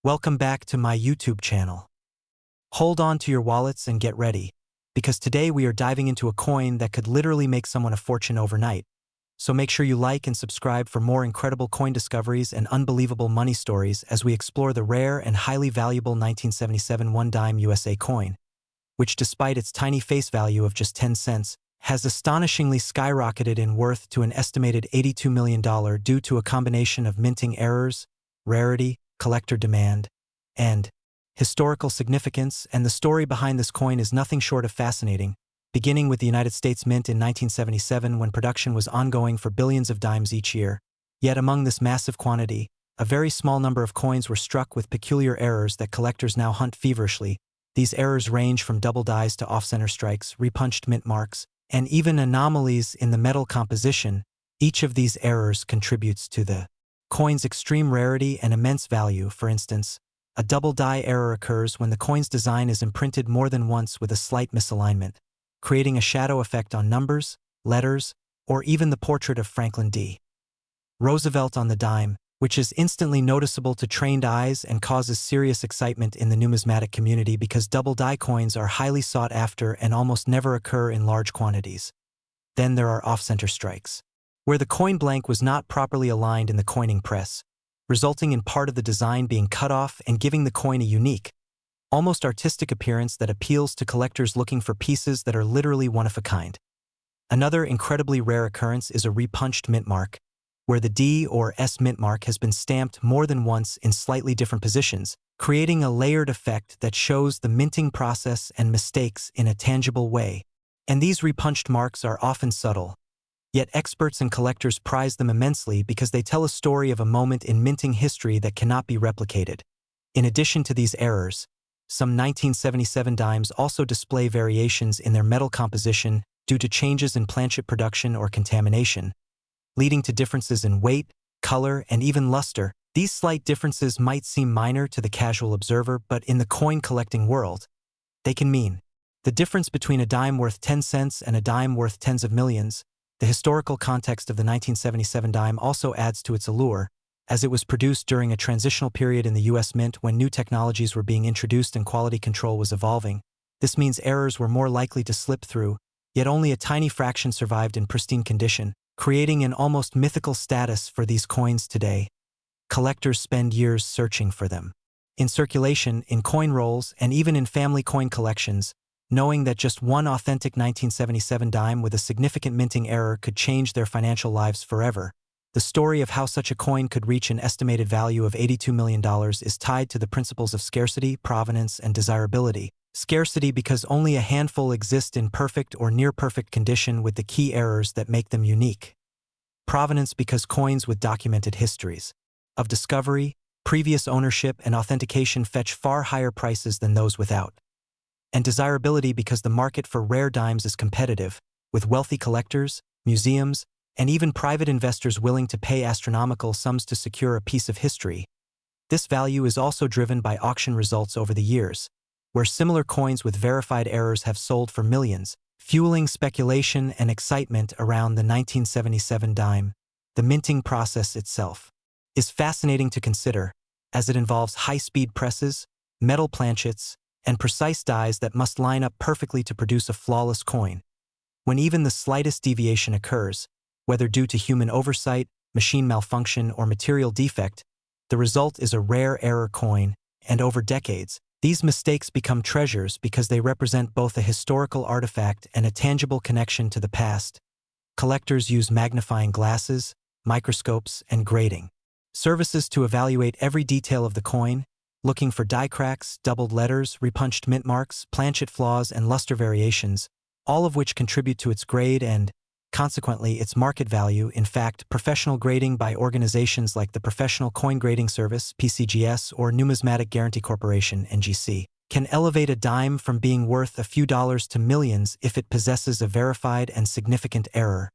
Welcome back to my YouTube channel. Hold on to your wallets and get ready, because today we are diving into a coin that could literally make someone a fortune overnight. So make sure you like and subscribe for more incredible coin discoveries and unbelievable money stories as we explore the rare and highly valuable 1977 one-dime USA coin, which despite its tiny face value of just 10 cents, has astonishingly skyrocketed in worth to an estimated $82 million due to a combination of minting errors, rarity, collector demand, and historical significance. And the story behind this coin is nothing short of fascinating, beginning with the United States Mint in 1977 when production was ongoing for billions of dimes each year. Yet among this massive quantity, a very small number of coins were struck with peculiar errors that collectors now hunt feverishly. These errors range from double dies to off-center strikes, repunched mint marks, and even anomalies in the metal composition. Each of these errors contributes to the coin's extreme rarity and immense value. For instance, a double die error occurs when the coin's design is imprinted more than once with a slight misalignment, creating a shadow effect on numbers, letters, or even the portrait of Franklin D. Roosevelt on the dime, which is instantly noticeable to trained eyes and causes serious excitement in the numismatic community because double die coins are highly sought after and almost never occur in large quantities. Then there are off-center strikes, where the coin blank was not properly aligned in the coining press, resulting in part of the design being cut off and giving the coin a unique, almost artistic appearance that appeals to collectors looking for pieces that are literally one of a kind. Another incredibly rare occurrence is a repunched mint mark, where the D or S mint mark has been stamped more than once in slightly different positions, creating a layered effect that shows the minting process and mistakes in a tangible way. And these repunched marks are often subtle, yet experts and collectors prize them immensely because they tell a story of a moment in minting history that cannot be replicated. In addition to these errors, some 1977 dimes also display variations in their metal composition due to changes in planchet production or contamination, leading to differences in weight, color, and even luster. These slight differences might seem minor to the casual observer, but in the coin collecting world, they can mean the difference between a dime worth 10 cents and a dime worth tens of millions. The historical context of the 1977 dime also adds to its allure, as it was produced during a transitional period in the U.S. Mint when new technologies were being introduced and quality control was evolving. This means errors were more likely to slip through, yet only a tiny fraction survived in pristine condition, creating an almost mythical status for these coins today. Collectors spend years searching for them, in circulation, in coin rolls, and even in family coin collections, knowing that just one authentic 1977 dime with a significant minting error could change their financial lives forever. The story of how such a coin could reach an estimated value of $82 million is tied to the principles of scarcity, provenance, and desirability. Scarcity because only a handful exist in perfect or near-perfect condition with the key errors that make them unique. Provenance because coins with documented histories of discovery, previous ownership, and authentication fetch far higher prices than those without. And desirability because the market for rare dimes is competitive, with wealthy collectors, museums, and even private investors willing to pay astronomical sums to secure a piece of history. This value is also driven by auction results over the years, where similar coins with verified errors have sold for millions, fueling speculation and excitement around the 1977 dime. The minting process itself is fascinating to consider, as it involves high-speed presses, metal planchets, and precise dies that must line up perfectly to produce a flawless coin. When even the slightest deviation occurs, whether due to human oversight, machine malfunction, or material defect, the result is a rare error coin, and over decades, these mistakes become treasures because they represent both a historical artifact and a tangible connection to the past. Collectors use magnifying glasses, microscopes, and grading services to evaluate every detail of the coin, looking for die cracks, doubled letters, repunched mint marks, planchet flaws, and luster variations, all of which contribute to its grade and, consequently, its market value. In fact, professional grading by organizations like the Professional Coin Grading Service, PCGS, or Numismatic Guarantee Corporation, NGC, can elevate a dime from being worth a few dollars to millions if it possesses a verified and significant error.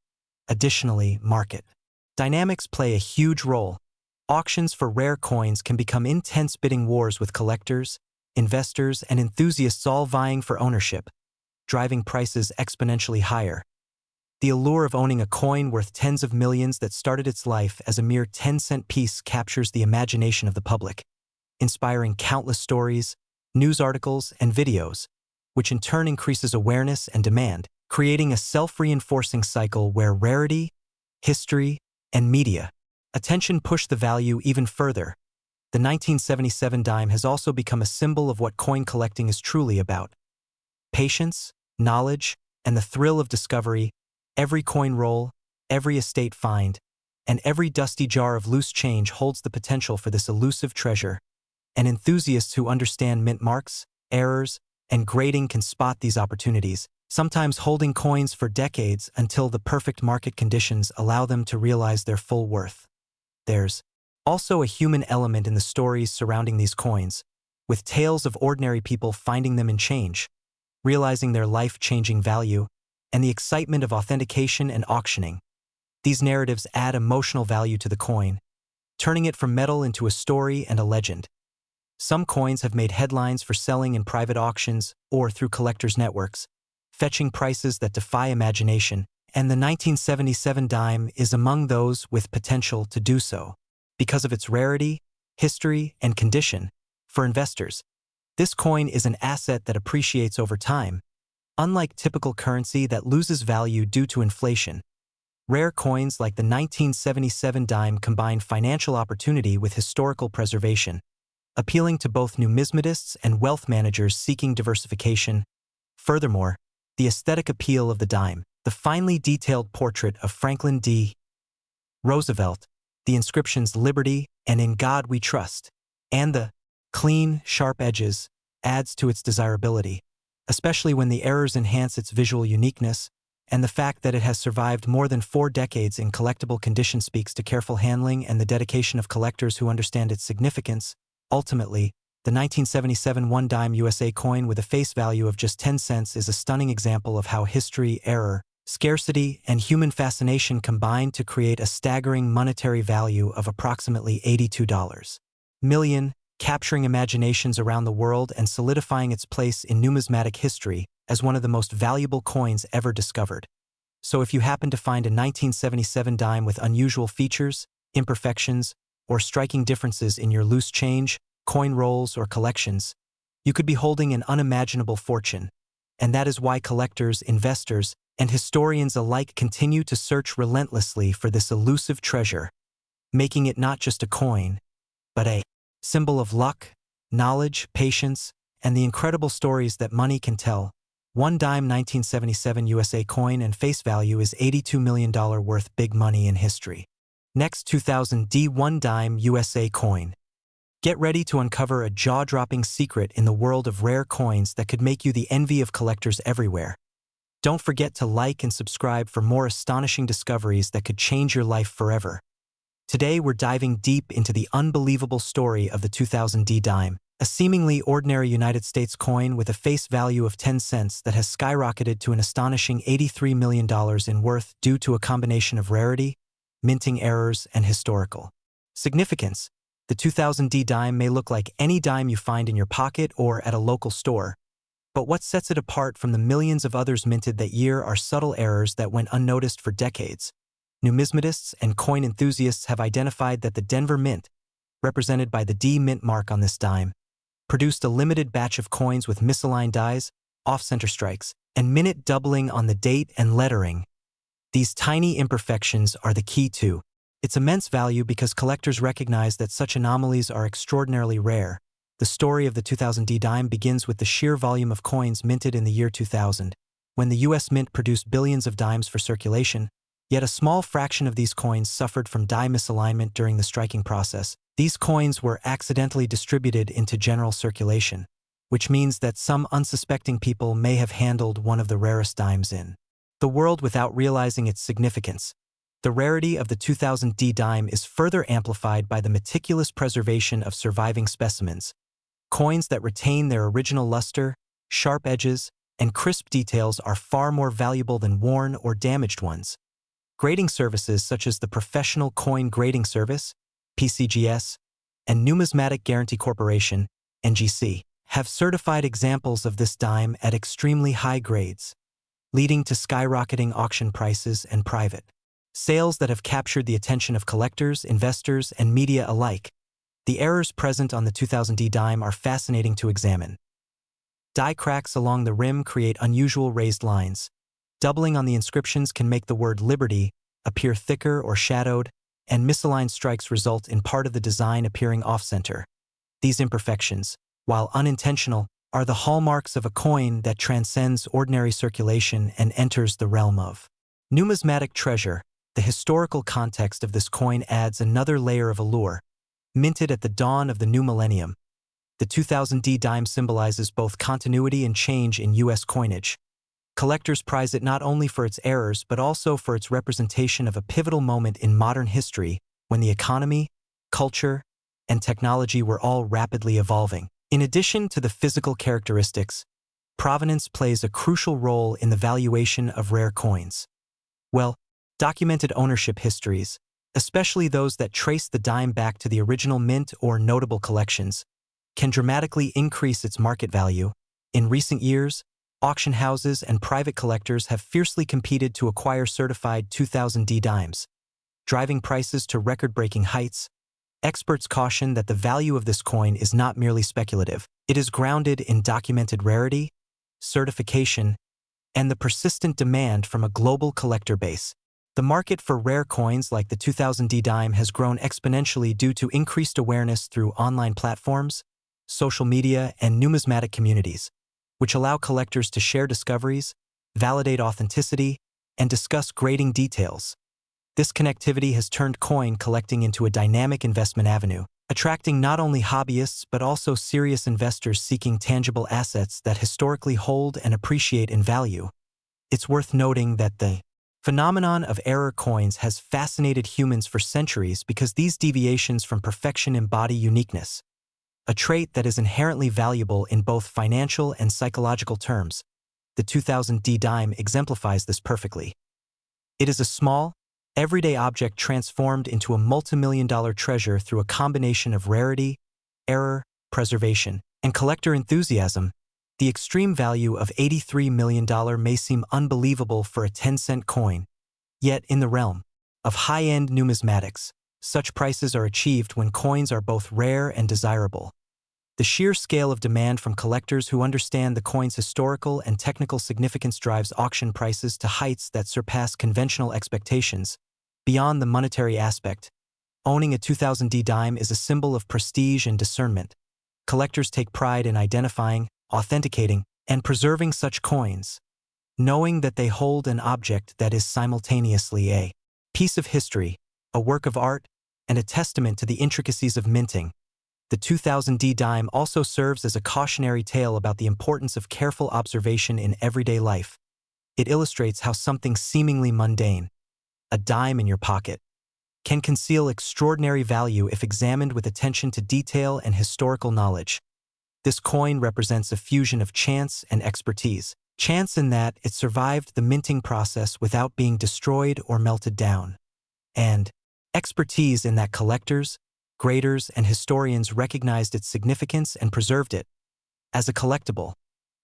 Additionally, market dynamics play a huge role. Auctions for rare coins can become intense bidding wars with collectors, investors, and enthusiasts all vying for ownership, driving prices exponentially higher. The allure of owning a coin worth tens of millions that started its life as a mere 10-cent piece captures the imagination of the public. inspiring countless stories, news articles, and videos, which in turn increases awareness and demand, creating a self-reinforcing cycle where rarity, history, and media attention push the value even further. The 1977 dime has also become a symbol of what coin collecting is truly about. Patience, knowledge, and the thrill of discovery. Every coin roll, every estate find, and every dusty jar of loose change holds the potential for this elusive treasure. And enthusiasts who understand mint marks, errors, and grading can spot these opportunities, sometimes holding coins for decades until the perfect market conditions allow them to realize their full worth. There's also a human element in the stories surrounding these coins, with tales of ordinary people finding them in change, realizing their life-changing value, and the excitement of authentication and auctioning. These narratives add emotional value to the coin, turning it from metal into a story and a legend. Some coins have made headlines for selling in private auctions or through collectors' networks, fetching prices that defy imagination, and the 1977 dime is among those with potential to do so. Because of its rarity, history, and condition, for investors, this coin is an asset that appreciates over time. Unlike typical currency that loses value due to inflation, rare coins like the 1977 dime combine financial opportunity with historical preservation, appealing to both numismatists and wealth managers seeking diversification. Furthermore, the aesthetic appeal of the dime, the finely detailed portrait of Franklin D. Roosevelt, the inscriptions "Liberty" and "In God We Trust," and the clean, sharp edges, adds to its desirability, especially when the errors enhance its visual uniqueness, and the fact that it has survived more than 4 decades in collectible condition speaks to careful handling and the dedication of collectors who understand its significance. Ultimately, the 1977 one-dime USA coin with a face value of just 10 cents is a stunning example of how history, error, scarcity, and human fascination combine to create a staggering monetary value of approximately $82 million, capturing imaginations around the world and solidifying its place in numismatic history as one of the most valuable coins ever discovered. So if you happen to find a 1977 dime with unusual features, imperfections, or striking differences in your loose change, coin rolls, or collections, you could be holding an unimaginable fortune. And that is why collectors, investors, and historians alike continue to search relentlessly for this elusive treasure, making it not just a coin, but a symbol of luck, knowledge, patience, and the incredible stories that money can tell. One dime 1977 USA coin and face value is $82 million worth, big money in history. Next, 2000 D1 dime USA coin. Get ready to uncover a jaw-dropping secret in the world of rare coins that could make you the envy of collectors everywhere. Don't forget to like and subscribe for more astonishing discoveries that could change your life forever. Today we're diving deep into the unbelievable story of the 2000 D dime, a seemingly ordinary United States coin with a face value of 10 cents that has skyrocketed to an astonishing $83 million in worth due to a combination of rarity, minting errors, and historical significance. The 2000 D dime may look like any dime you find in your pocket or at a local store, but what sets it apart from the millions of others minted that year are subtle errors that went unnoticed for decades. Numismatists and coin enthusiasts have identified that the Denver Mint, represented by the D mint mark on this dime, produced a limited batch of coins with misaligned dies, off-center strikes, and minute doubling on the date and lettering. These tiny imperfections are the key to its immense value because collectors recognize that such anomalies are extraordinarily rare. The story of the 2000 D dime begins with the sheer volume of coins minted in the year 2000, when the U.S. Mint produced billions of dimes for circulation, yet a small fraction of these coins suffered from die misalignment during the striking process. These coins were accidentally distributed into general circulation, which means that some unsuspecting people may have handled one of the rarest dimes in the world without realizing its significance. The rarity of the 2000 D dime is further amplified by the meticulous preservation of surviving specimens. Coins that retain their original luster, sharp edges, and crisp details are far more valuable than worn or damaged ones. Grading services such as the Professional Coin Grading Service, PCGS, and Numismatic Guarantee Corporation, NGC, have certified examples of this dime at extremely high grades, leading to skyrocketing auction prices and private sales that have captured the attention of collectors, investors, and media alike. The errors present on the 2000D dime are fascinating to examine. Die cracks along the rim create unusual raised lines. Doubling on the inscriptions can make the word Liberty appear thicker or shadowed, and misaligned strikes result in part of the design appearing off-center. These imperfections, while unintentional, are the hallmarks of a coin that transcends ordinary circulation and enters the realm of numismatic treasure. The historical context of this coin adds another layer of allure. Minted at the dawn of the new millennium, the 2000D dime symbolizes both continuity and change in U.S. coinage. Collectors prize it not only for its errors but also for its representation of a pivotal moment in modern history when the economy, culture, and technology were all rapidly evolving. In addition to the physical characteristics, provenance plays a crucial role in the valuation of rare coins. Documented ownership histories, especially those that trace the dime back to the original mint or notable collections, can dramatically increase its market value. In recent years, auction houses and private collectors have fiercely competed to acquire certified 2000D dimes, driving prices to record-breaking heights. Experts caution that the value of this coin is not merely speculative. It is grounded in documented rarity, certification, and the persistent demand from a global collector base. The market for rare coins like the 2000D dime has grown exponentially due to increased awareness through online platforms, social media, and numismatic communities, which allow collectors to share discoveries, validate authenticity, and discuss grading details. This connectivity has turned coin collecting into a dynamic investment avenue, attracting not only hobbyists but also serious investors seeking tangible assets that historically hold and appreciate in value. It's worth noting that the phenomenon of error coins has fascinated humans for centuries because these deviations from perfection embody uniqueness, a trait that is inherently valuable in both financial and psychological terms. The 2000D dime exemplifies this perfectly. It is a small, everyday object transformed into a multi-million-dollar treasure through a combination of rarity, error, preservation, and collector enthusiasm. The extreme value of $83 million may seem unbelievable for a 10-cent coin, yet in the realm of high-end numismatics, such prices are achieved when coins are both rare and desirable. The sheer scale of demand from collectors who understand the coin's historical and technical significance drives auction prices to heights that surpass conventional expectations. Beyond the monetary aspect, owning a 2000D dime is a symbol of prestige and discernment. Collectors take pride in identifying, authenticating, and preserving such coins, knowing that they hold an object that is simultaneously a piece of history, a work of art, and a testament to the intricacies of minting. The 2000D dime also serves as a cautionary tale about the importance of careful observation in everyday life. It illustrates how something seemingly mundane, a dime in your pocket, can conceal extraordinary value if examined with attention to detail and historical knowledge. This coin represents a fusion of chance and expertise. Chance in that it survived the minting process without being destroyed or melted down, and expertise in that collectors, graders, and historians recognized its significance and preserved it. As a collectible,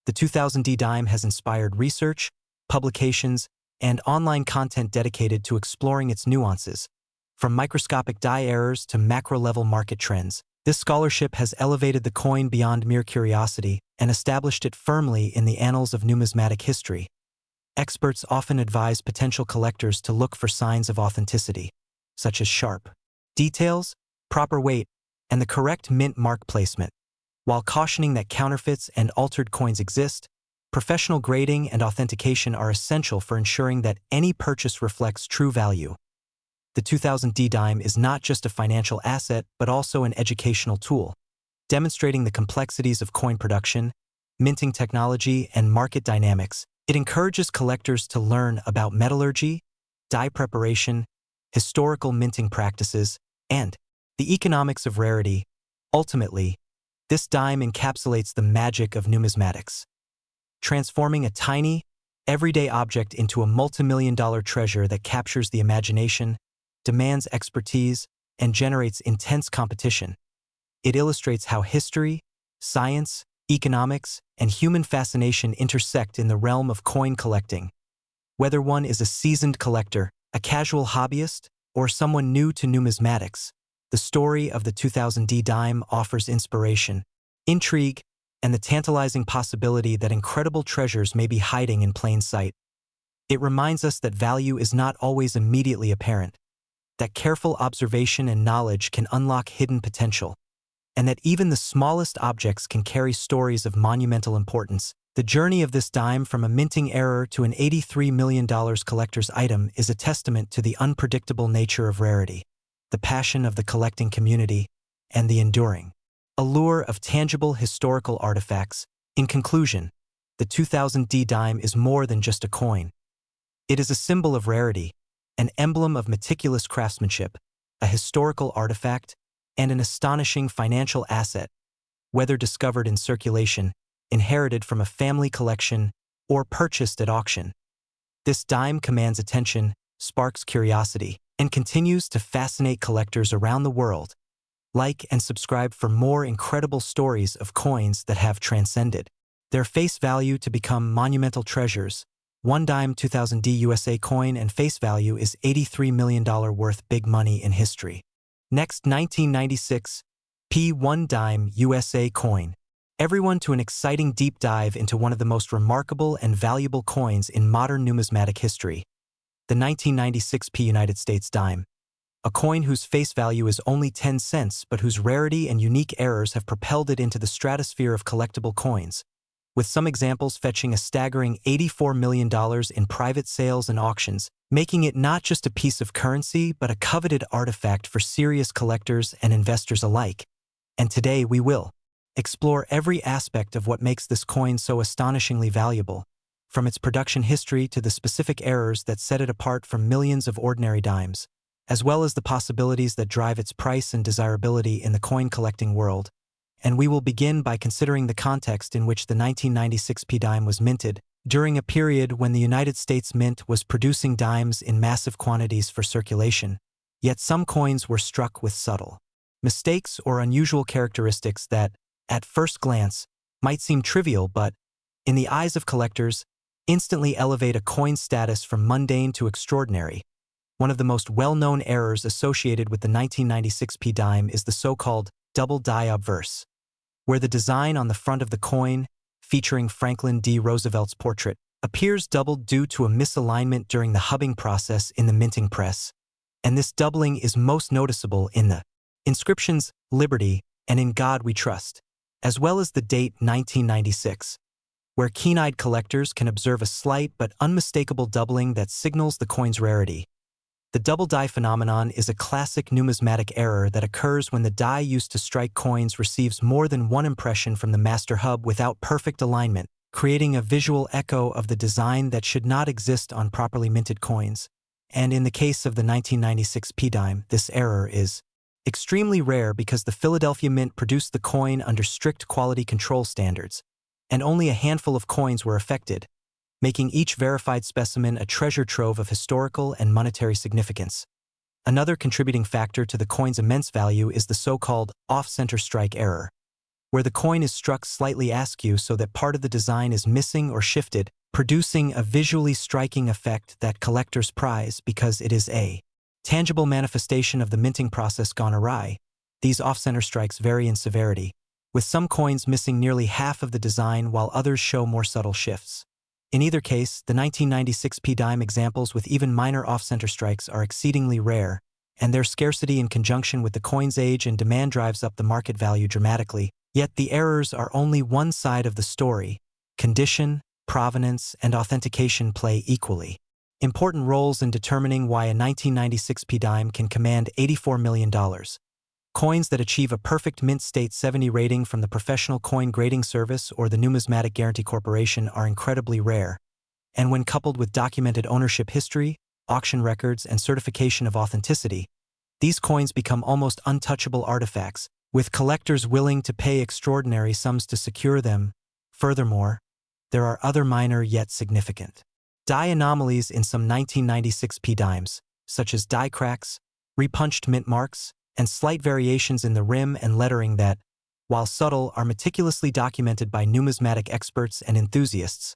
the 2000D dime has inspired research, publications, and online content dedicated to exploring its nuances. From microscopic die errors to macro-level market trends, this scholarship has elevated the coin beyond mere curiosity and established it firmly in the annals of numismatic history. Experts often advise potential collectors to look for signs of authenticity, such as sharp details, proper weight, and the correct mint mark placement. While cautioning that counterfeits and altered coins exist, professional grading and authentication are essential for ensuring that any purchase reflects true value. The 2000D dime is not just a financial asset but also an educational tool, demonstrating the complexities of coin production, minting technology, and market dynamics. It encourages collectors to learn about metallurgy, die preparation, historical minting practices, and the economics of rarity. Ultimately, this dime encapsulates the magic of numismatics, transforming a tiny, everyday object into a multi-million-dollar treasure that captures the imagination, demands expertise, and generates intense competition. It illustrates how history, science, economics, and human fascination intersect in the realm of coin collecting. Whether one is a seasoned collector, a casual hobbyist, or someone new to numismatics, the story of the 2000D dime offers inspiration, intrigue, and the tantalizing possibility that incredible treasures may be hiding in plain sight. It reminds us that value is not always immediately apparent, that careful observation and knowledge can unlock hidden potential, and that even the smallest objects can carry stories of monumental importance. The journey of this dime from a minting error to an $83 million collector's item is a testament to the unpredictable nature of rarity, the passion of the collecting community, and the enduring allure of tangible historical artifacts. In conclusion, the 2000D dime is more than just a coin. It is a symbol of rarity, an emblem of meticulous craftsmanship, a historical artifact, and an astonishing financial asset, whether discovered in circulation, inherited from a family collection, or purchased at auction. This dime commands attention, sparks curiosity, and continues to fascinate collectors around the world. Like and subscribe for more incredible stories of coins that have transcended their face value to become monumental treasures. One dime 2000D USA coin and face value is $83 million worth big money in history. Next, 1996 P1 dime USA coin. Everyone to an exciting deep dive into one of the most remarkable and valuable coins in modern numismatic history. The 1996 P United States dime. A coin whose face value is only 10 cents but whose rarity and unique errors have propelled it into the stratosphere of collectible coins, with some examples fetching a staggering $84 million in private sales and auctions, making it not just a piece of currency but a coveted artifact for serious collectors and investors alike. And today we will explore every aspect of what makes this coin so astonishingly valuable, from its production history to the specific errors that set it apart from millions of ordinary dimes, as well as the possibilities that drive its price and desirability in the coin collecting world. And we will begin by considering the context in which the 1996 P dime was minted, during a period when the United States Mint was producing dimes in massive quantities for circulation. Yet some coins were struck with subtle mistakes or unusual characteristics that, at first glance, might seem trivial but, in the eyes of collectors, instantly elevate a coin's status from mundane to extraordinary. One of the most well-known errors associated with the 1996 P dime is the so-called double die obverse, where the design on the front of the coin, featuring Franklin D. Roosevelt's portrait, appears doubled due to a misalignment during the hubbing process in the minting press. And this doubling is most noticeable in the inscriptions "Liberty" and "In God We Trust," as well as the date 1996, where keen-eyed collectors can observe a slight but unmistakable doubling that signals the coin's rarity. The double die phenomenon is a classic numismatic error that occurs when the die used to strike coins receives more than one impression from the master hub without perfect alignment, creating a visual echo of the design that should not exist on properly minted coins. And in the case of the 1996 P dime, this error is extremely rare because the Philadelphia Mint produced the coin under strict quality control standards, and only a handful of coins were affected, making each verified specimen a treasure trove of historical and monetary significance. Another contributing factor to the coin's immense value is the so-called off-center strike error, where the coin is struck slightly askew so that part of the design is missing or shifted, producing a visually striking effect that collectors prize because it is a tangible manifestation of the minting process gone awry. These off-center strikes vary in severity, with some coins missing nearly half of the design while others show more subtle shifts. In either case, the 1996 P dime examples with even minor off-center strikes are exceedingly rare, and their scarcity in conjunction with the coin's age and demand drives up the market value dramatically. Yet the errors are only one side of the story. Condition, provenance, and authentication play equally important roles in determining why a 1996 P dime can command $84 million. Coins that achieve a perfect mint state 70 rating from the Professional Coin Grading Service or the Numismatic Guarantee Corporation are incredibly rare, and when coupled with documented ownership history, auction records, and certification of authenticity, these coins become almost untouchable artifacts, with collectors willing to pay extraordinary sums to secure them. Furthermore, there are other minor yet significant die anomalies in some 1996 P dimes, such as die cracks, repunched mint marks, and slight variations in the rim and lettering that, while subtle, are meticulously documented by numismatic experts and enthusiasts.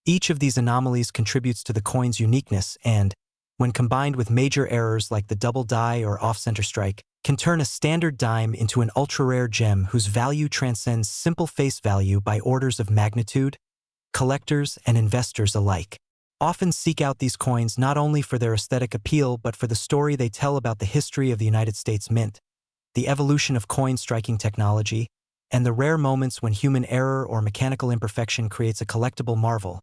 Each of these anomalies contributes to the coin's uniqueness and, when combined with major errors like the double die or off-center strike, can turn a standard dime into an ultra-rare gem whose value transcends simple face value by orders of magnitude. Collectors and investors alike often seek out these coins not only for their aesthetic appeal but for the story they tell about the history of the United States Mint, the evolution of coin-striking technology, and the rare moments when human error or mechanical imperfection creates a collectible marvel.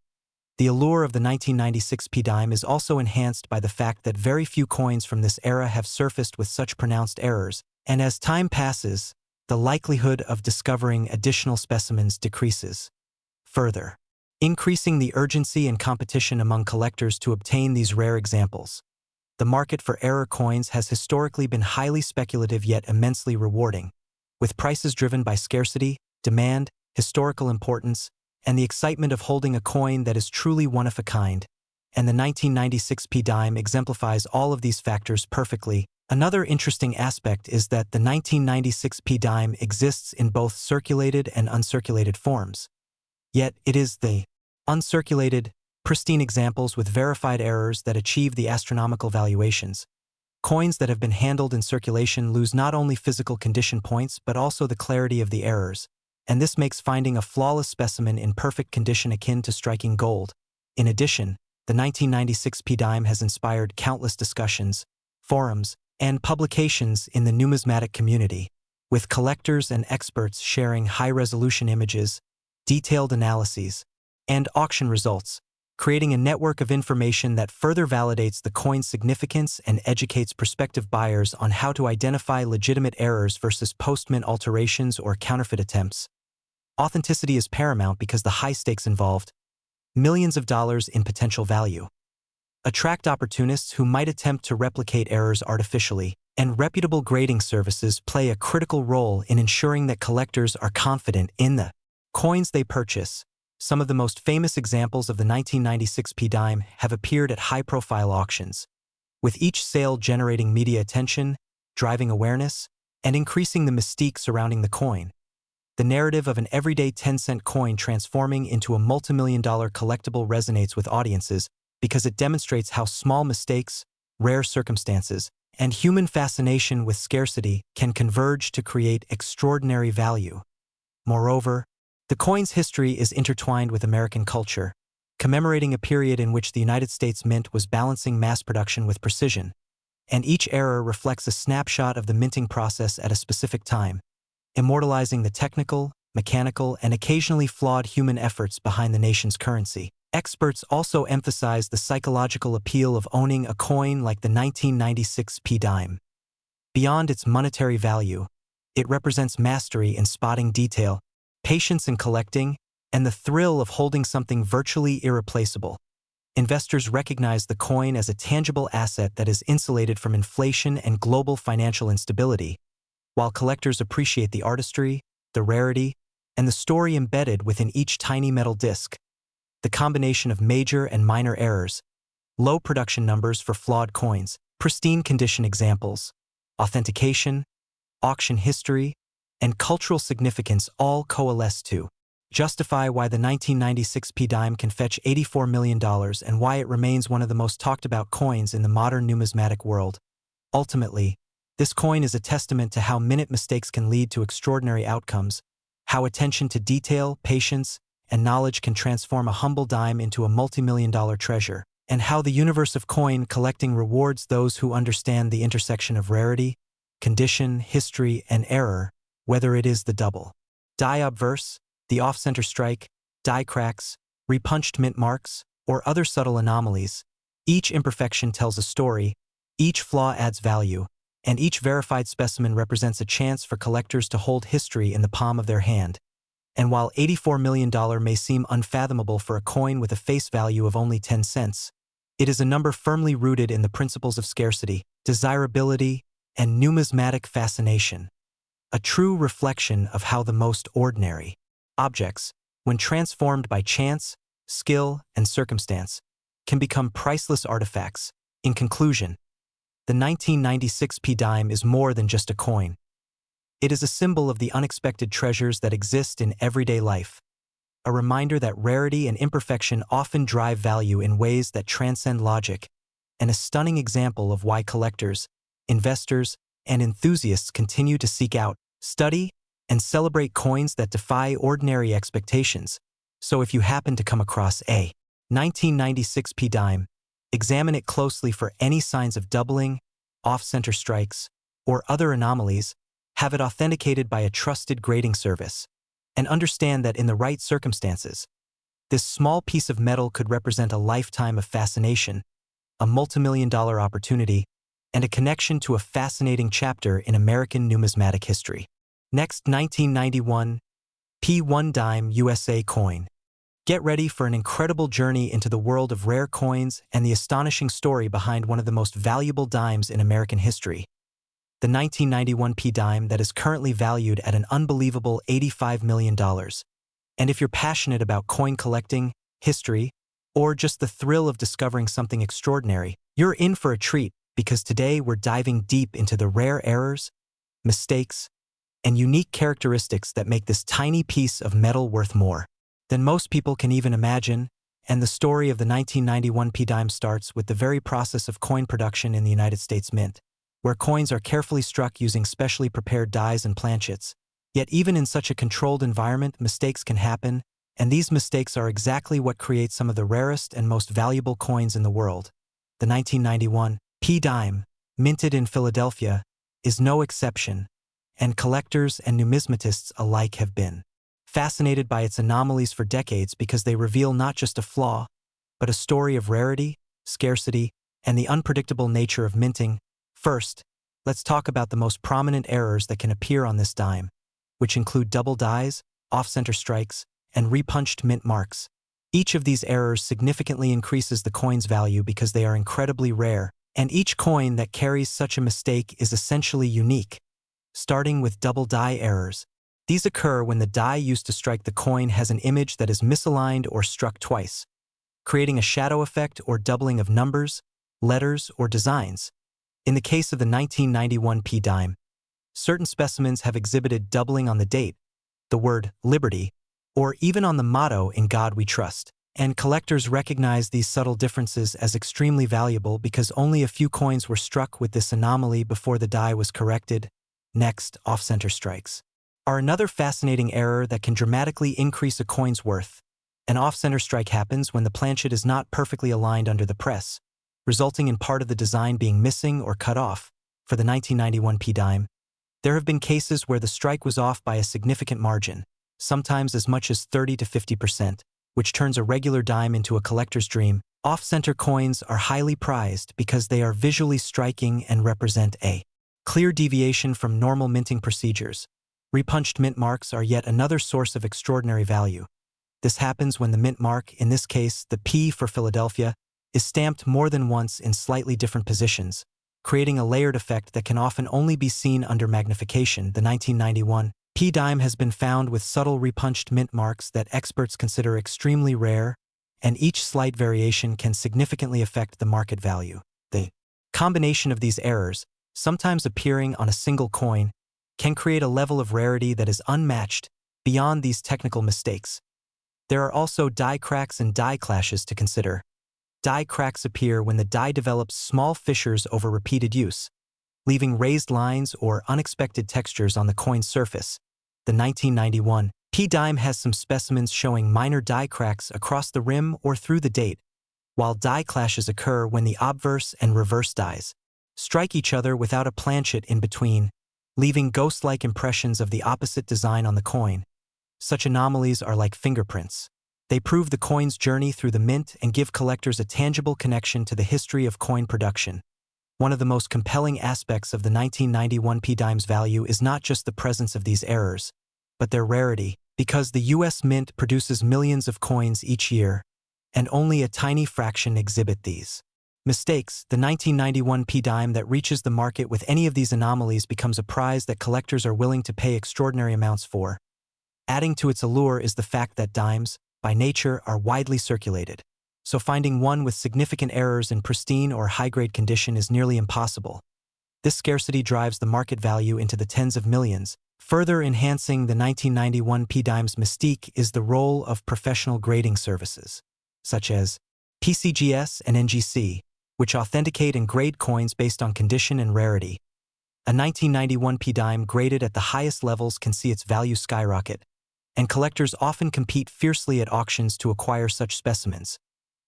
The allure of the 1996 p-dime is also enhanced by the fact that very few coins from this era have surfaced with such pronounced errors, and as time passes, the likelihood of discovering additional specimens decreases. Further, increasing the urgency and competition among collectors to obtain these rare examples. The market for error coins has historically been highly speculative yet immensely rewarding, with prices driven by scarcity, demand, historical importance, and the excitement of holding a coin that is truly one of a kind, and the 1996 p-dime exemplifies all of these factors perfectly. Another interesting aspect is that the 1996 p-dime exists in both circulated and uncirculated forms. Yet it is the uncirculated, pristine examples with verified errors that achieve the astronomical valuations. Coins that have been handled in circulation lose not only physical condition points but also the clarity of the errors, and this makes finding a flawless specimen in perfect condition akin to striking gold. In addition, the 1996 p-dime has inspired countless discussions, forums, and publications in the numismatic community, with collectors and experts sharing high-resolution images, detailed analyses, and auction results, creating a network of information that further validates the coin's significance and educates prospective buyers on how to identify legitimate errors versus post-mint alterations or counterfeit attempts. Authenticity is paramount because the high stakes involved, millions of dollars in potential value, attract opportunists who might attempt to replicate errors artificially, and reputable grading services play a critical role in ensuring that collectors are confident in the coins they purchase. Some of the most famous examples of the 1996 p-dime have appeared at high-profile auctions, with each sale generating media attention, driving awareness, and increasing the mystique surrounding the coin. The narrative of an everyday 10-cent coin transforming into a multimillion-dollar collectible resonates with audiences because it demonstrates how small mistakes, rare circumstances, and human fascination with scarcity can converge to create extraordinary value. Moreover, the coin's history is intertwined with American culture, commemorating a period in which the United States Mint was balancing mass production with precision, and each era reflects a snapshot of the minting process at a specific time, immortalizing the technical, mechanical, and occasionally flawed human efforts behind the nation's currency. Experts also emphasize the psychological appeal of owning a coin like the 1996 p-dime. Beyond its monetary value, it represents mastery in spotting detail, patience in collecting, and the thrill of holding something virtually irreplaceable. Investors recognize the coin as a tangible asset that is insulated from inflation and global financial instability, while collectors appreciate the artistry, the rarity, and the story embedded within each tiny metal disc. The combination of major and minor errors, low production numbers for flawed coins, pristine condition examples, authentication, auction history, and cultural significance all coalesce to justify why the 1996 p-dime can fetch $84 million and why it remains one of the most talked about coins in the modern numismatic world. Ultimately, this coin is a testament to how minute mistakes can lead to extraordinary outcomes, how attention to detail, patience, and knowledge can transform a humble dime into a multi-million-dollar treasure, and how the universe of coin collecting rewards those who understand the intersection of rarity, condition, history, and error, whether it is the double die obverse, the off-center strike, die cracks, repunched mint marks, or other subtle anomalies. Each imperfection tells a story, each flaw adds value, and each verified specimen represents a chance for collectors to hold history in the palm of their hand. And while $84 million may seem unfathomable for a coin with a face value of only 10 cents, it is a number firmly rooted in the principles of scarcity, desirability, and numismatic fascination. A true reflection of how the most ordinary objects, when transformed by chance, skill, and circumstance, can become priceless artifacts. In conclusion, the 1996 p-dime is more than just a coin. It is a symbol of the unexpected treasures that exist in everyday life, a reminder that rarity and imperfection often drive value in ways that transcend logic, and a stunning example of why collectors, investors, and enthusiasts continue to seek out, study, and celebrate coins that defy ordinary expectations. So if you happen to come across a 1996 p dime, examine it closely for any signs of doubling, off-center strikes, or other anomalies. Have it authenticated by a trusted grading service, and understand that in the right circumstances, this small piece of metal could represent a lifetime of fascination, a multimillion-dollar opportunity, and a connection to a fascinating chapter in American numismatic history. Next, 1991 P1 dime USA coin. Get ready for an incredible journey into the world of rare coins and the astonishing story behind one of the most valuable dimes in American history. The 1991 p dime that is currently valued at an unbelievable $85 million. And if you're passionate about coin collecting, history, or just the thrill of discovering something extraordinary, you're in for a treat, because today we're diving deep into the rare errors, mistakes, and unique characteristics that make this tiny piece of metal worth more than most people can even imagine. And the story of the 1991 p dime starts with the very process of coin production in the United States Mint, where coins are carefully struck using specially prepared dies and planchets. Yet even in such a controlled environment, mistakes can happen, and these mistakes are exactly what create some of the rarest and most valuable coins in the world. The 1991 p dime, minted in Philadelphia, is no exception, and collectors and numismatists alike have been fascinated by its anomalies for decades because they reveal not just a flaw, but a story of rarity, scarcity, and the unpredictable nature of minting. First, let's talk about the most prominent errors that can appear on this dime, which include double dies, off-center strikes, and repunched mint marks. Each of these errors significantly increases the coin's value because they are incredibly rare, and each coin that carries such a mistake is essentially unique. Starting with double die errors. These occur when the die used to strike the coin has an image that is misaligned or struck twice, creating a shadow effect or doubling of numbers, letters, or designs. In the case of the 1991 p dime, certain specimens have exhibited doubling on the date, the word liberty, or even on the motto "In God We Trust." And collectors recognize these subtle differences as extremely valuable because only a few coins were struck with this anomaly before the die was corrected. Next, off-center strikes are another fascinating error that can dramatically increase a coin's worth. An off-center strike happens when the planchet is not perfectly aligned under the press, resulting in part of the design being missing or cut off. For the 1991 p dime, there have been cases where the strike was off by a significant margin, sometimes as much as 30 to 50%, which turns a regular dime into a collector's dream. Off-center coins are highly prized because they are visually striking and represent a clear deviation from normal minting procedures. Repunched mint marks are yet another source of extraordinary value. This happens when the mint mark, in this case the P for Philadelphia, is stamped more than once in slightly different positions, creating a layered effect that can often only be seen under magnification. The 1991 p dime has been found with subtle repunched mint marks that experts consider extremely rare, and each slight variation can significantly affect the market value. The combination of these errors, sometimes appearing on a single coin, can create a level of rarity that is unmatched beyond these technical mistakes. There are also die cracks and die clashes to consider. Die cracks appear when the die develops small fissures over repeated use, leaving raised lines or unexpected textures on the coin's surface. The 1991 p dime has some specimens showing minor die cracks across the rim or through the date, while die clashes occur when the obverse and reverse dies strike each other without a planchet in between, leaving ghost-like impressions of the opposite design on the coin. Such anomalies are like fingerprints. They prove the coin's journey through the mint and give collectors a tangible connection to the history of coin production. One of the most compelling aspects of the 1991 p dime's value is not just the presence of these errors, but their rarity, because the U.S. Mint produces millions of coins each year, and only a tiny fraction exhibit these mistakes. The 1991 p dime that reaches the market with any of these anomalies becomes a prize that collectors are willing to pay extraordinary amounts for. Adding to its allure is the fact that dimes, by nature, are widely circulated, so finding one with significant errors in pristine or high-grade condition is nearly impossible. This scarcity drives the market value into the tens of millions. Further enhancing the 1991 p dime's mystique is the role of professional grading services, such as PCGS and NGC, which authenticate and grade coins based on condition and rarity. A 1991 p dime graded at the highest levels can see its value skyrocket, and collectors often compete fiercely at auctions to acquire such specimens,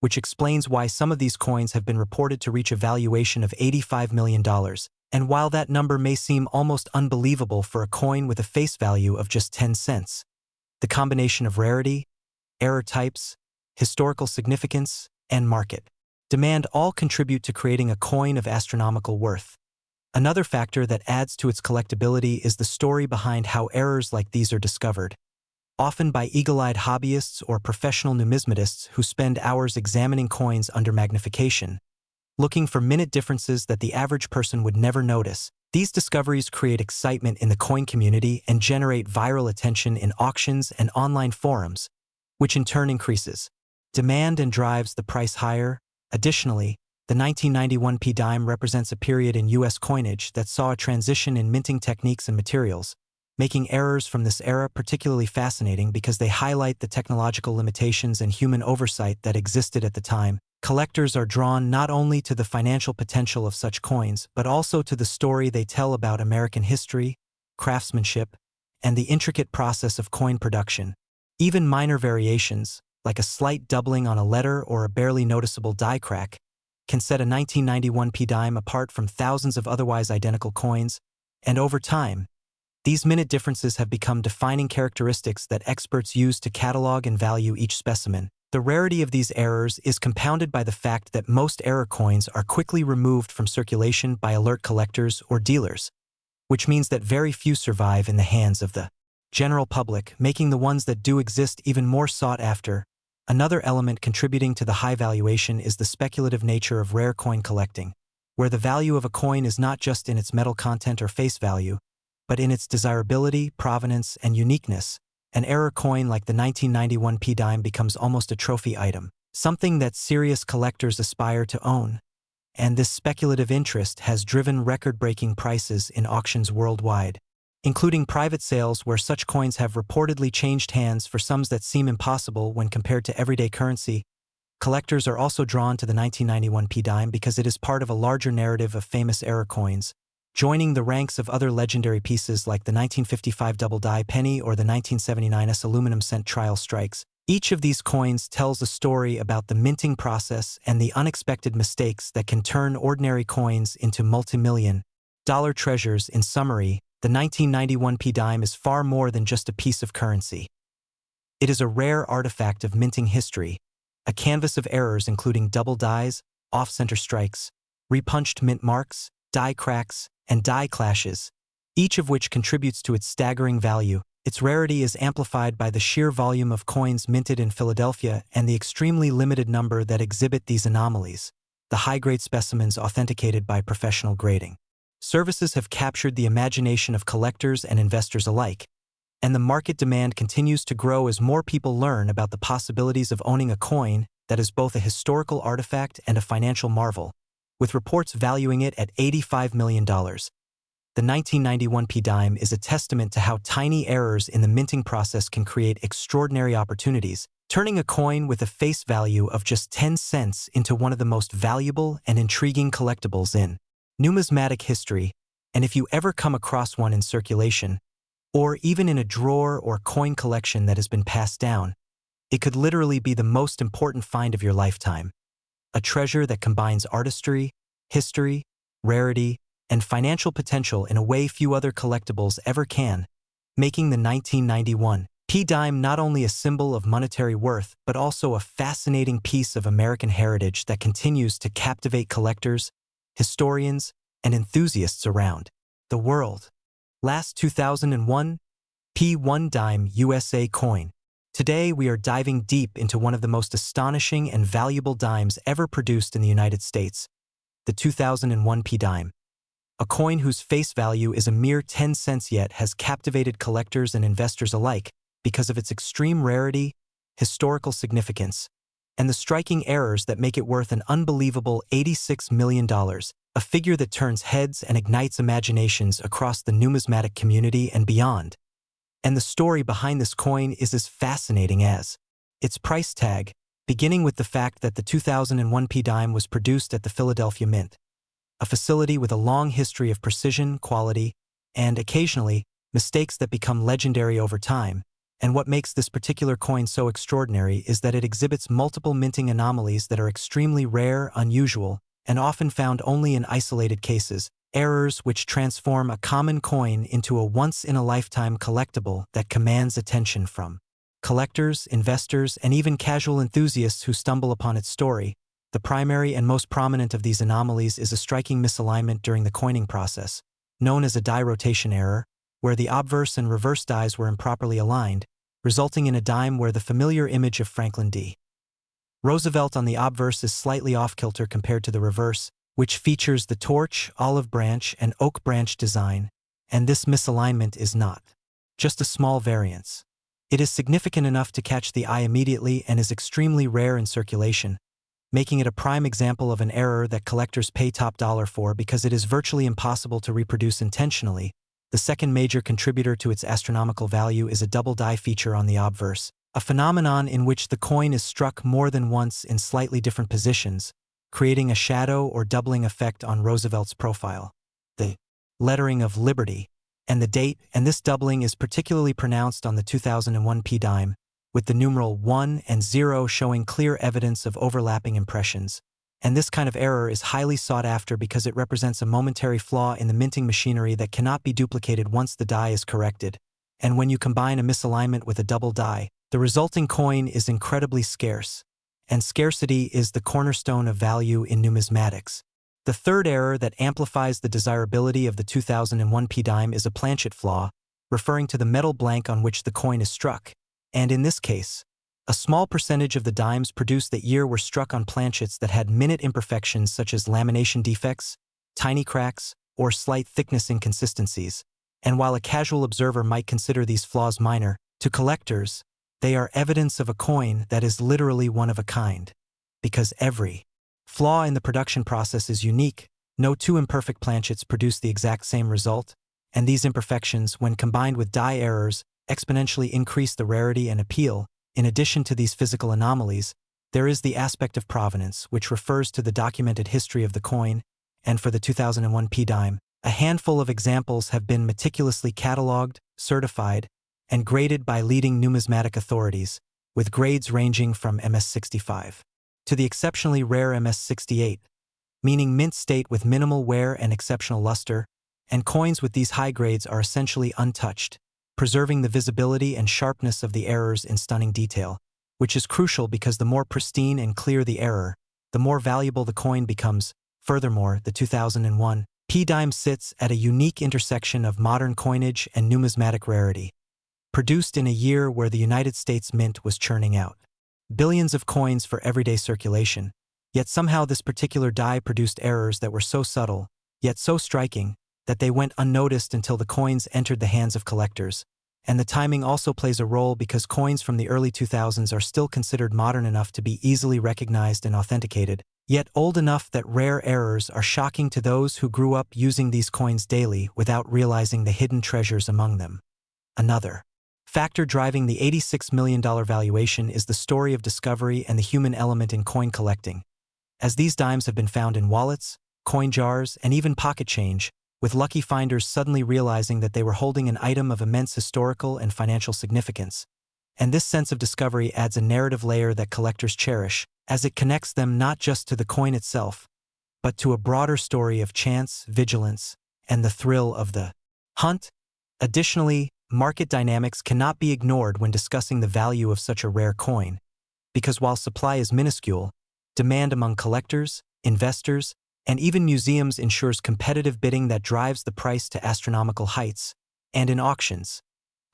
which explains why some of these coins have been reported to reach a valuation of $85 million. And while that number may seem almost unbelievable for a coin with a face value of just 10 cents, the combination of rarity, error types, historical significance, and market demand all contribute to creating a coin of astronomical worth. Another factor that adds to its collectability is the story behind how errors like these are discovered, often by eagle-eyed hobbyists or professional numismatists who spend hours examining coins under magnification, looking for minute differences that the average person would never notice. These discoveries create excitement in the coin community and generate viral attention in auctions and online forums, which in turn increases demand and drives the price higher. Additionally, the 1991 p dime represents a period in U.S. coinage that saw a transition in minting techniques and materials, making errors from this era particularly fascinating because they highlight the technological limitations and human oversight that existed at the time. Collectors are drawn not only to the financial potential of such coins, but also to the story they tell about American history, craftsmanship, and the intricate process of coin production. Even minor variations, like a slight doubling on a letter or a barely noticeable die crack, can set a 1991 p dime apart from thousands of otherwise identical coins, and over time, these minute differences have become defining characteristics that experts use to catalog and value each specimen. The rarity of these errors is compounded by the fact that most error coins are quickly removed from circulation by alert collectors or dealers, which means that very few survive in the hands of the general public, making the ones that do exist even more sought after. Another element contributing to the high valuation is the speculative nature of rare coin collecting, where the value of a coin is not just in its metal content or face value, but in its desirability, provenance, and uniqueness. An error coin like the 1991 p dime becomes almost a trophy item, something that serious collectors aspire to own. And this speculative interest has driven record-breaking prices in auctions worldwide, including private sales where such coins have reportedly changed hands for sums that seem impossible when compared to everyday currency. Collectors are also drawn to the 1991 p dime because it is part of a larger narrative of famous error coins, joining the ranks of other legendary pieces like the 1955 double-die penny or the 1979 aluminum cent trial strikes. Each of these coins tells a story about the minting process and the unexpected mistakes that can turn ordinary coins into multi-million-dollar treasures. In summary, the 1991 p dime is far more than just a piece of currency. It is a rare artifact of minting history, a canvas of errors including double dies, off-center strikes, repunched mint marks, die cracks, and die clashes, each of which contributes to its staggering value. Its rarity is amplified by the sheer volume of coins minted in Philadelphia and the extremely limited number that exhibit these anomalies, the high-grade specimens authenticated by professional grading services have captured the imagination of collectors and investors alike, and the market demand continues to grow as more people learn about the possibilities of owning a coin that is both a historical artifact and a financial marvel, with reports valuing it at $85 million. The 1991 p dime is a testament to how tiny errors in the minting process can create extraordinary opportunities, turning a coin with a face value of just 10 cents into one of the most valuable and intriguing collectibles in numismatic history. And if you ever come across one in circulation, or even in a drawer or coin collection that has been passed down, it could literally be the most important find of your lifetime. A treasure that combines artistry, history, rarity, and financial potential in a way few other collectibles ever can, making the 1991 p dime not only a symbol of monetary worth but also a fascinating piece of American heritage that continues to captivate collectors, historians, and enthusiasts around the world. Last 2001 P1 dime USA coin. Today we are diving deep into one of the most astonishing and valuable dimes ever produced in the United States, the 2001 p dime. A coin whose face value is a mere 10 cents yet has captivated collectors and investors alike because of its extreme rarity, historical significance, and the striking errors that make it worth an unbelievable $86 million, a figure that turns heads and ignites imaginations across the numismatic community and beyond. And the story behind this coin is as fascinating as its price tag, beginning with the fact that the 2001 p dime was produced at the Philadelphia Mint, a facility with a long history of precision, quality, and, occasionally, mistakes that become legendary over time. And what makes this particular coin so extraordinary is that it exhibits multiple minting anomalies that are extremely rare, unusual, and often found only in isolated cases, errors which transform a common coin into a once-in-a-lifetime collectible that commands attention from collectors, investors, and even casual enthusiasts who stumble upon its story. The primary and most prominent of these anomalies is a striking misalignment during the coining process, known as a die rotation error, where the obverse and reverse dies were improperly aligned, resulting in a dime where the familiar image of Franklin D. Roosevelt on the obverse is slightly off-kilter compared to the reverse, which features the torch, olive branch, and oak branch design, and this misalignment is not just a small variance. It is significant enough to catch the eye immediately and is extremely rare in circulation, making it a prime example of an error that collectors pay top dollar for because it is virtually impossible to reproduce intentionally. The second major contributor to its astronomical value is a double die feature on the obverse, a phenomenon in which the coin is struck more than once in slightly different positions, creating a shadow or doubling effect on Roosevelt's profile, the lettering of Liberty, and the date, and this doubling is particularly pronounced on the 2001 P dime, with the numeral 1 and 0 showing clear evidence of overlapping impressions. And this kind of error is highly sought after because it represents a momentary flaw in the minting machinery that cannot be duplicated once the die is corrected. And when you combine a misalignment with a double die, the resulting coin is incredibly scarce. And scarcity is the cornerstone of value in numismatics. The third error that amplifies the desirability of the 2001 P dime is a planchet flaw, referring to the metal blank on which the coin is struck. And in this case, a small percentage of the dimes produced that year were struck on planchets that had minute imperfections such as lamination defects, tiny cracks, or slight thickness inconsistencies. And while a casual observer might consider these flaws minor, to collectors, they are evidence of a coin that is literally one of a kind. Because every flaw in the production process is unique, no two imperfect planchets produce the exact same result, and these imperfections, when combined with die errors, exponentially increase the rarity and appeal. In addition to these physical anomalies, there is the aspect of provenance, which refers to the documented history of the coin, and for the 2001 P dime, a handful of examples have been meticulously catalogued, certified, and graded by leading numismatic authorities, with grades ranging from MS65 to the exceptionally rare MS68, meaning mint state with minimal wear and exceptional luster, and coins with these high grades are essentially untouched, preserving the visibility and sharpness of the errors in stunning detail, which is crucial because the more pristine and clear the error, the more valuable the coin becomes. Furthermore, the 2001 P dime sits at a unique intersection of modern coinage and numismatic rarity, produced in a year where the United States Mint was churning out billions of coins for everyday circulation, yet somehow this particular die produced errors that were so subtle, yet so striking, that they went unnoticed until the coins entered the hands of collectors. And the timing also plays a role because coins from the early 2000s are still considered modern enough to be easily recognized and authenticated, yet old enough that rare errors are shocking to those who grew up using these coins daily without realizing the hidden treasures among them. Another factor driving the $86 million valuation is the story of discovery and the human element in coin collecting, as these dimes have been found in wallets, coin jars, and even pocket change, with lucky finders suddenly realizing that they were holding an item of immense historical and financial significance. And this sense of discovery adds a narrative layer that collectors cherish, as it connects them not just to the coin itself, but to a broader story of chance, vigilance, and the thrill of the hunt. Additionally, market dynamics cannot be ignored when discussing the value of such a rare coin, because while supply is minuscule, demand among collectors, investors, and even museums ensures competitive bidding that drives the price to astronomical heights. And in auctions,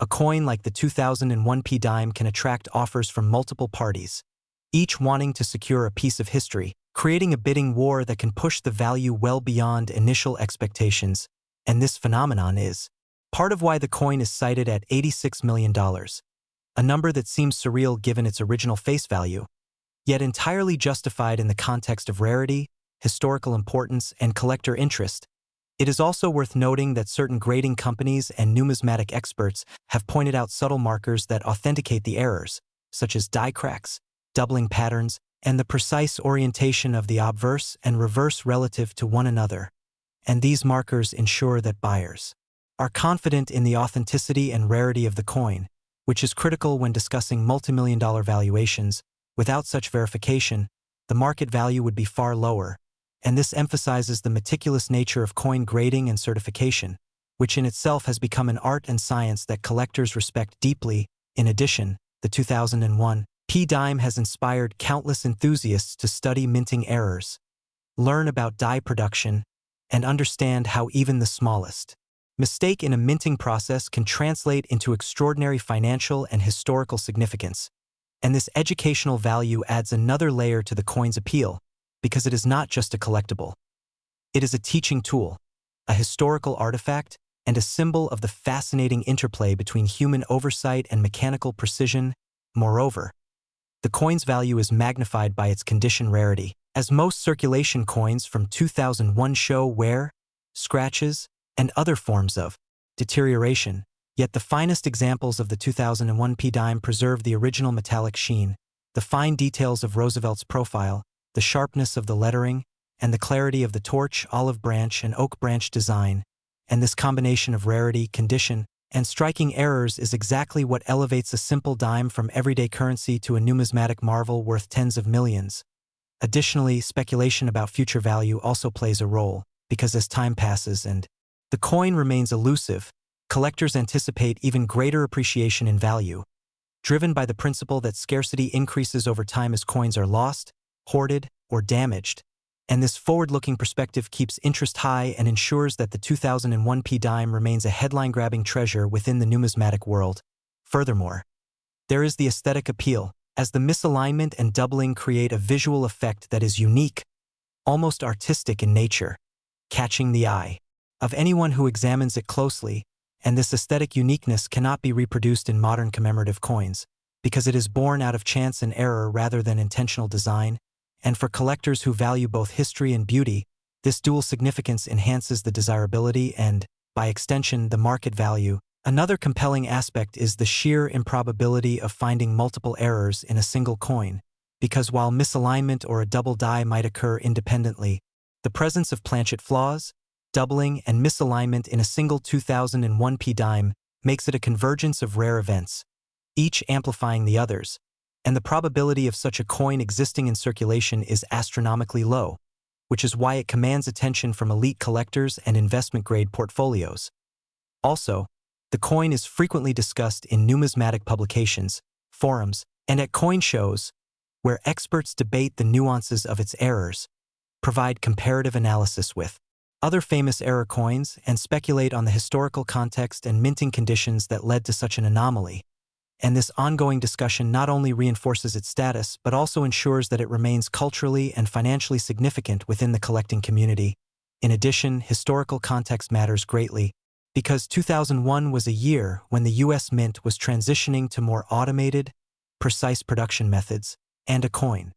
a coin like the 2001 P dime can attract offers from multiple parties, each wanting to secure a piece of history, creating a bidding war that can push the value well beyond initial expectations. And this phenomenon is part of why the coin is cited at $86 million, a number that seems surreal given its original face value, yet entirely justified in the context of rarity, historical importance, and collector interest. It is also worth noting that certain grading companies and numismatic experts have pointed out subtle markers that authenticate the errors, such as die cracks, doubling patterns, and the precise orientation of the obverse and reverse relative to one another. and these markers ensure that buyers are confident in the authenticity and rarity of the coin, which is critical when discussing multimillion-dollar valuations. Without such verification, the market value would be far lower, and this emphasizes the meticulous nature of coin grading and certification, which in itself has become an art and science that collectors respect deeply. In addition, the 2001 P-dime has inspired countless enthusiasts to study minting errors, learn about die production, and understand how even the smallest mistake in a minting process can translate into extraordinary financial and historical significance. And this educational value adds another layer to the coin's appeal, because it is not just a collectible. It is a teaching tool, a historical artifact, and a symbol of the fascinating interplay between human oversight and mechanical precision. Moreover, the coin's value is magnified by its condition rarity, as most circulation coins from 2001 show wear, scratches, and other forms of deterioration. Yet the finest examples of the 2001 P-dime preserve the original metallic sheen, the fine details of Roosevelt's profile, the sharpness of the lettering, and the clarity of the torch, olive branch, and oak branch design. And this combination of rarity, condition, and striking errors is exactly what elevates a simple dime from everyday currency to a numismatic marvel worth tens of millions. Additionally, speculation about future value also plays a role, because as time passes and the coin remains elusive, collectors anticipate even greater appreciation in value, driven by the principle that scarcity increases over time as coins are lost, hoarded, or damaged. And this forward-looking perspective keeps interest high and ensures that the 2001 P-dime remains a headline-grabbing treasure within the numismatic world. Furthermore, there is the aesthetic appeal, as the misalignment and doubling create a visual effect that is unique, almost artistic in nature, catching the eye of anyone who examines it closely. And this aesthetic uniqueness cannot be reproduced in modern commemorative coins, because it is born out of chance and error rather than intentional design. And for collectors who value both history and beauty, this dual significance enhances the desirability and, by extension, the market value. Another compelling aspect is the sheer improbability of finding multiple errors in a single coin, because while misalignment or a double die might occur independently, the presence of planchet flaws, doubling, and misalignment in a single 2001 P-dime makes it a convergence of rare events, each amplifying the others, and the probability of such a coin existing in circulation is astronomically low, which is why it commands attention from elite collectors and investment-grade portfolios. Also, the coin is frequently discussed in numismatic publications, forums, and at coin shows, where experts debate the nuances of its errors, provide comparative analysis with other famous error coins, and speculate on the historical context and minting conditions that led to such an anomaly. And this ongoing discussion not only reinforces its status but also ensures that it remains culturally and financially significant within the collecting community. In addition, historical context matters greatly, because 2001 was a year when the U.S. Mint was transitioning to more automated, precise production methods, and a coin